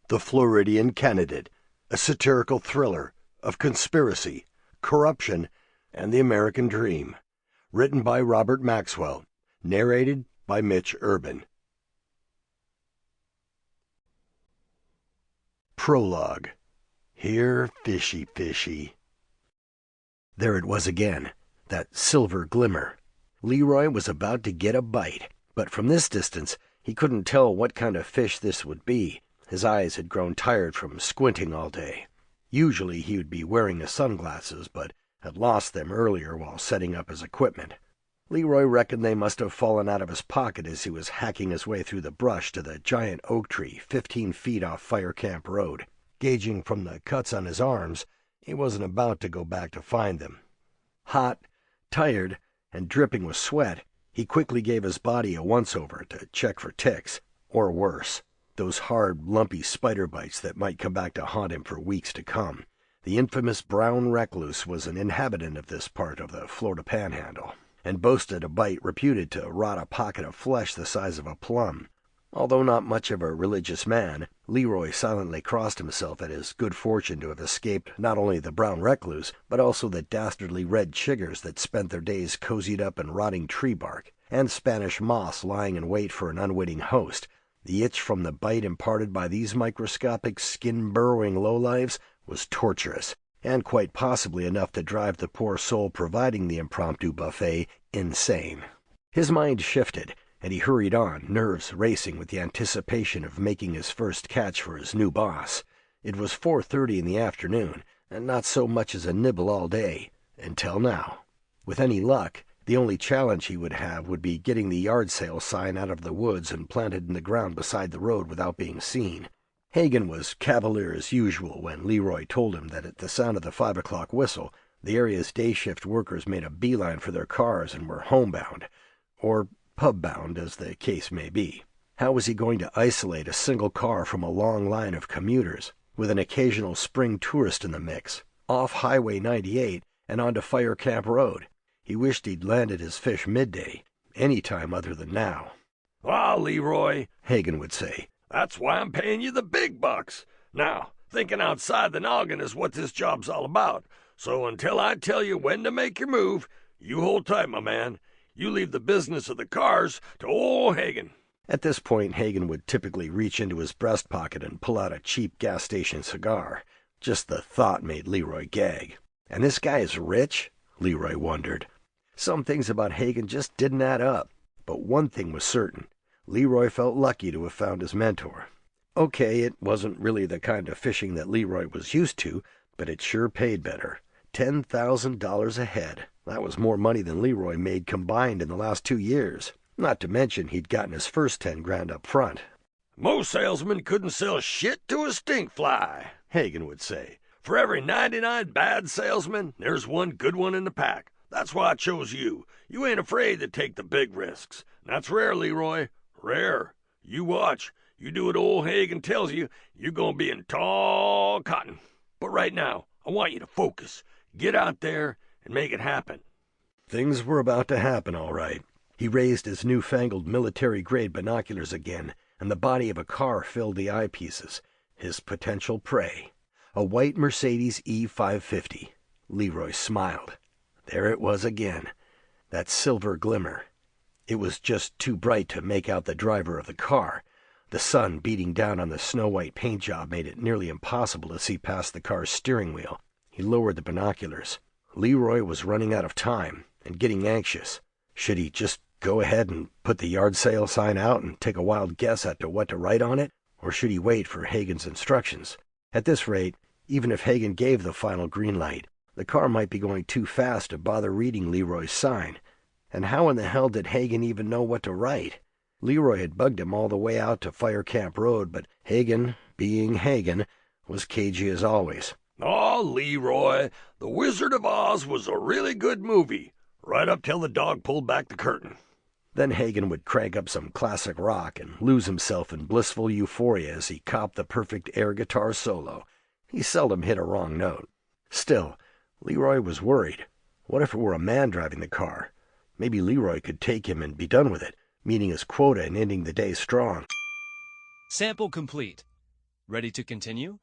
The Floridian Candidate, a satirical thriller of conspiracy, corruption, and the American dream. Written by Robert Maxwell. Narrated by Mitch Urban. Prologue. Here, fishy, fishy. There it was again, that silver glimmer. Leroy was about to get a bite, but from this distance he couldn't tell what kind of fish this would be. His eyes had grown tired from squinting all day. Usually he would be wearing his sunglasses, but had lost them earlier while setting up his equipment. Leroy reckoned they must have fallen out of his pocket as he was hacking his way through the brush to the giant oak tree 15 feet off Fire Camp Road. Gauging from the cuts on his arms, he wasn't about to go back to find them. Hot, tired, and dripping with sweat, he quickly gave his body a once-over to check for ticks, or worse, those hard, lumpy spider bites that might come back to haunt him for weeks to come. The infamous brown recluse was an inhabitant of this part of the Florida Panhandle, and boasted a bite reputed to rot a pocket of flesh the size of a plum. Although not much of a religious man, Leroy silently crossed himself at his good fortune to have escaped not only the brown recluse, but also the dastardly red chiggers that spent their days cozied up in rotting tree bark, and Spanish moss lying in wait for an unwitting host. The itch from the bite imparted by these microscopic, skin-burrowing lowlives was torturous, and quite possibly enough to drive the poor soul providing the impromptu buffet insane. His mind shifted, and he hurried on, nerves racing with the anticipation of making his first catch for his new boss. It was 4:30 in the afternoon, and not so much as a nibble all day, until now. With any luck, the only challenge he would have would be getting the yard sale sign out of the woods and planted in the ground beside the road without being seen. Hagen was cavalier as usual when Leroy told him that at the sound of the 5 o'clock whistle, the area's day shift workers made a beeline for their cars and were homebound, or pub-bound as the case may be. How was he going to isolate a single car from a long line of commuters, with an occasional spring tourist in the mix, off Highway 98 and onto Fire Camp Road? He wished he'd landed his fish midday, any time other than now. "Ah, Leroy," Hagen would say, "that's why I'm paying you the big bucks. Now, thinking outside the noggin is what this job's all about. So until I tell you when to make your move, you hold tight, my man. You leave the business of the cars to old Hagen." At this point, Hagen would typically reach into his breast pocket and pull out a cheap gas station cigar. Just the thought made Leroy gag. And this guy is rich? Leroy wondered. Some things about Hagen just didn't add up, but one thing was certain. Leroy felt lucky to have found his mentor. Okay, it wasn't really the kind of fishing that Leroy was used to, but it sure paid better. $10,000 a head. That was more money than Leroy made combined in the last 2 years. Not to mention he'd gotten his first 10 grand up front. "Most salesmen couldn't sell shit to a stink fly," Hagen would say. "For every 99 bad salesmen, there's one good one in the pack. That's why I chose you. You ain't afraid to take the big risks. That's rare, Leroy. Rare. You watch. You do what old Hagen tells you, you're gonna be in tall cotton. But right now, I want you to focus. Get out there and make it happen." Things were about to happen, all right. He raised his newfangled military-grade binoculars again, and the body of a car filled the eyepieces. His potential prey. A white Mercedes E550. Leroy smiled. There it was again. That silver glimmer. It was just too bright to make out the driver of the car. The sun beating down on the snow-white paint job made it nearly impossible to see past the car's steering wheel. He lowered the binoculars. Leroy was running out of time and getting anxious. Should he just go ahead and put the yard sale sign out and take a wild guess at what to write on it? Or should he wait for Hagen's instructions? At this rate, even if Hagen gave the final green light, the car might be going too fast to bother reading Leroy's sign. And how in the hell did Hagen even know what to write? Leroy had bugged him all the way out to Fire Camp Road, but Hagen, being Hagen, was cagey as always. "Oh, Leroy, The Wizard of Oz was a really good movie, right up till the dog pulled back the curtain." Then Hagen would crank up some classic rock and lose himself in blissful euphoria as he copped the perfect air guitar solo. He seldom hit a wrong note. Still, Leroy was worried. What if it were a man driving the car? Maybe Leroy could take him and be done with it, meeting his quota and ending the day strong. Sample complete. Ready to continue?